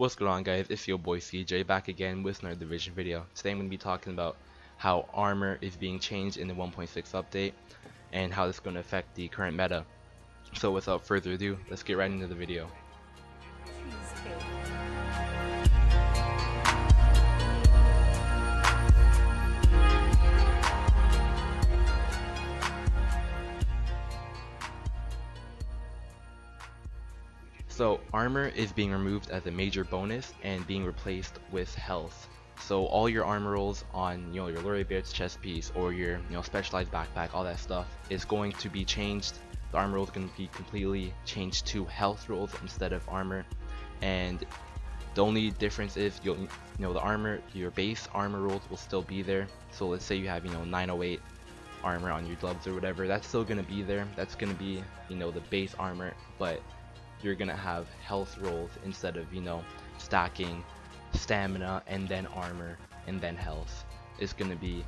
What's going on, guys? It's your boy CJ back again with another Division video. Today I'm going to be talking about how armor is being changed in the 1.6 update and how this is going to affect the current meta. So without further ado, let's get right into the video. So armor is being removed as a major bonus and being replaced with health. So all your armor rolls on your Lure Bear's chest piece or your specialized backpack, all that stuff is going to be changed. The armor roll is going to be completely changed to health rolls instead of armor, and the only difference is your base armor rolls will still be there. So let's say you have 908 armor on your gloves or whatever, that's still going to be there. That's going to be the base armor, but you're gonna have health rolls instead of stacking stamina and then armor and then health. It's gonna be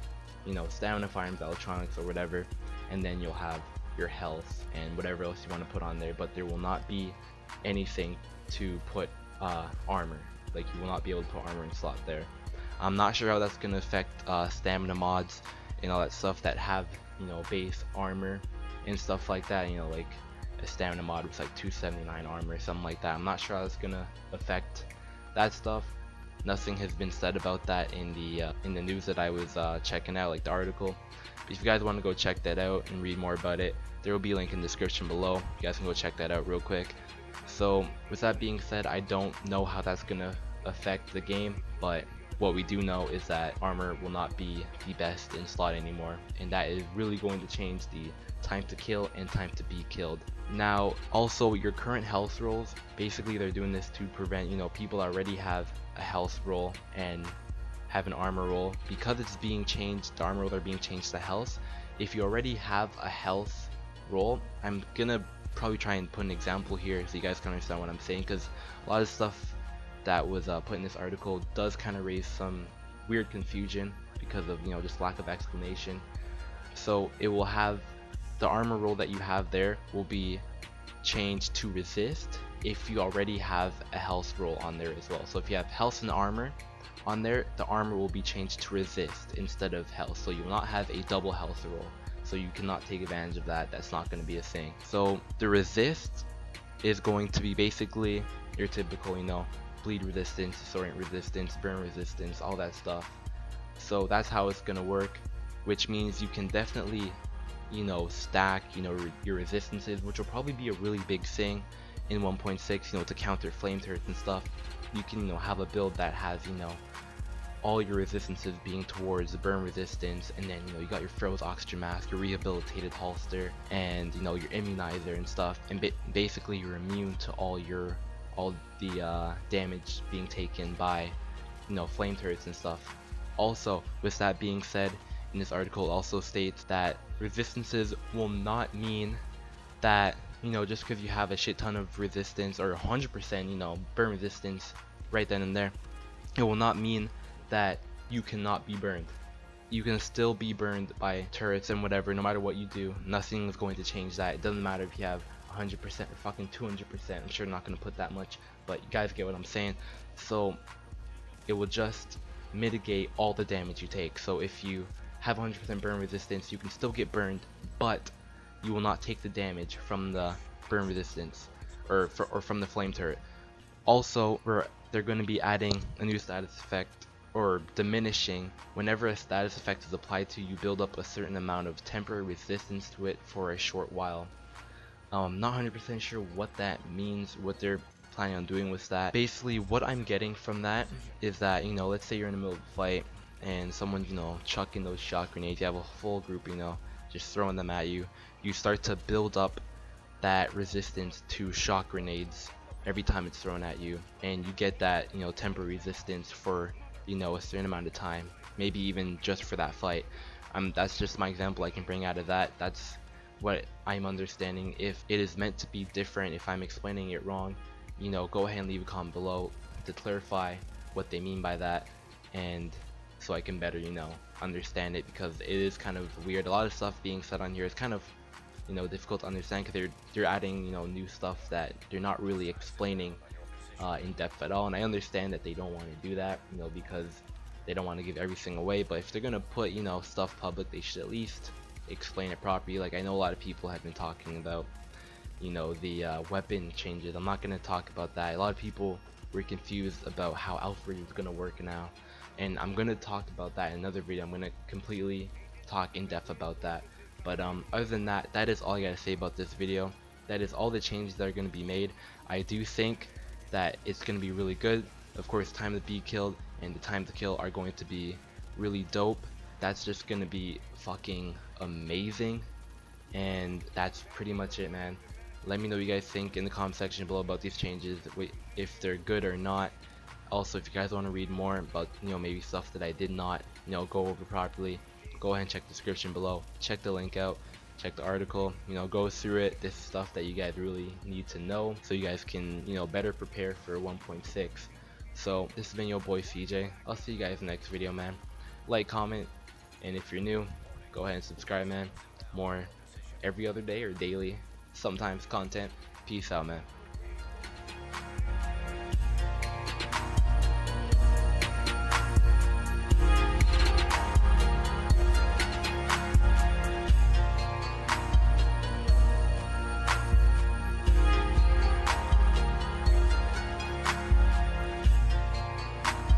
stamina, firearms, electronics, or whatever, and then you'll have your health and whatever else you want to put on there, but there will not be anything to put armor. Like, you will not be able to put armor in slot there. I'm not sure how that's gonna affect stamina mods and all that stuff that have base armor and stuff like that, like a stamina mod with like 279 armor or something like that. I'm not sure how it's gonna affect that stuff. Nothing has been said about that in the news that I was checking out, like the article. But if you guys want to go check that out and read more about it, there will be a link in the description below. You guys can go check that out real quick. So with that being said, I don't know how that's gonna affect the game, but what we do know is that armor will not be the best in slot anymore, and that is really going to change the time to kill and time to be killed. Now also, your current health rolls, basically they're doing this to prevent people already have a health roll and have an armor roll. Because it's being changed, the armor rolls are being changed to health. If you already have a health roll, I'm gonna probably try and put an example here so you guys can understand what I'm saying, because a lot of stuff that was put in this article does kind of raise some weird confusion because of just lack of explanation. So it will have the armor roll that you have there will be changed to resist if you already have a health roll on there as well. So if you have health and armor on there, the armor will be changed to resist instead of health, so you will not have a double health roll. So you cannot take advantage of that. That's not going to be a thing. So the resist is going to be basically your typical bleed resistance, disorient resistance, burn resistance, all that stuff. So that's how it's going to work, which means you can definitely stack your resistances, which will probably be a really big thing in 1.6 to counter flame turrets and stuff. You can have a build that has all your resistances being towards the burn resistance, and then you got your froze oxygen mask, your rehabilitated holster, and your immunizer and stuff, and basically you're immune to all the damage being taken by flame turrets and stuff. Also, with that being said, in this article, it also states that resistances will not mean that just because you have a shit ton of resistance or 100% burn resistance right then and there, it will not mean that you cannot be burned. You can still be burned by turrets and whatever, no matter what you do. Nothing is going to change that. It doesn't matter if you have 100% or fucking 200%. I'm sure not going to put that much, but you guys get what I'm saying. So it will just mitigate all the damage you take. So if you have 100% burn resistance, you can still get burned, but you will not take the damage from the burn resistance or from the flame turret. Also, they're going to be adding a new status effect, or diminishing. Whenever a status effect is applied to you, build up a certain amount of temporary resistance to it for a short while. Not 100% sure what that means, what they're planning on doing with that. Basically, what I'm getting from that is that let's say you're in the middle of a fight and someone's chucking those shock grenades, you have a full group just throwing them at you. You start to build up that resistance to shock grenades every time it's thrown at you, and you get that temporary resistance for a certain amount of time, maybe even just for that fight. That's just my example I can bring out of that. That's what I'm understanding. If it is meant to be different, if I'm explaining it wrong, go ahead and leave a comment below to clarify what they mean by that, and so I can better understand it, because it is kind of weird. A lot of stuff being said on here is kind of difficult to understand, because they're adding new stuff that they're not really explaining in depth at all, and I understand that they don't want to do that, because they don't want to give everything away. But if they're gonna put stuff public, they should at least explain it properly. Like, I know a lot of people have been talking about the weapon changes. I'm not gonna talk about that. A lot of people were confused about how Alfred is gonna work now, and I'm gonna talk about that in another video. I'm gonna completely talk in depth about that. But other than that, that is all I gotta say about this video. That is all the changes that are gonna be made. I do think that it's gonna be really good. Of course, time to be killed and the time to kill are going to be really dope. That's just gonna be fucking amazing. And that's pretty much it, man. Let me know what you guys think in the comment section below about these changes, if they're good or not. Also, if you guys want to read more about maybe stuff that I did not go over properly, go ahead and check the description below. Check the link out, check the article, go through it. This is stuff that you guys really need to know so you guys can better prepare for 1.6. So this has been your boy CJ. I'll see you guys in the next video, man. Like, comment, and if you're new, go ahead and subscribe, man. More every other day or daily, sometimes content. Peace out, man.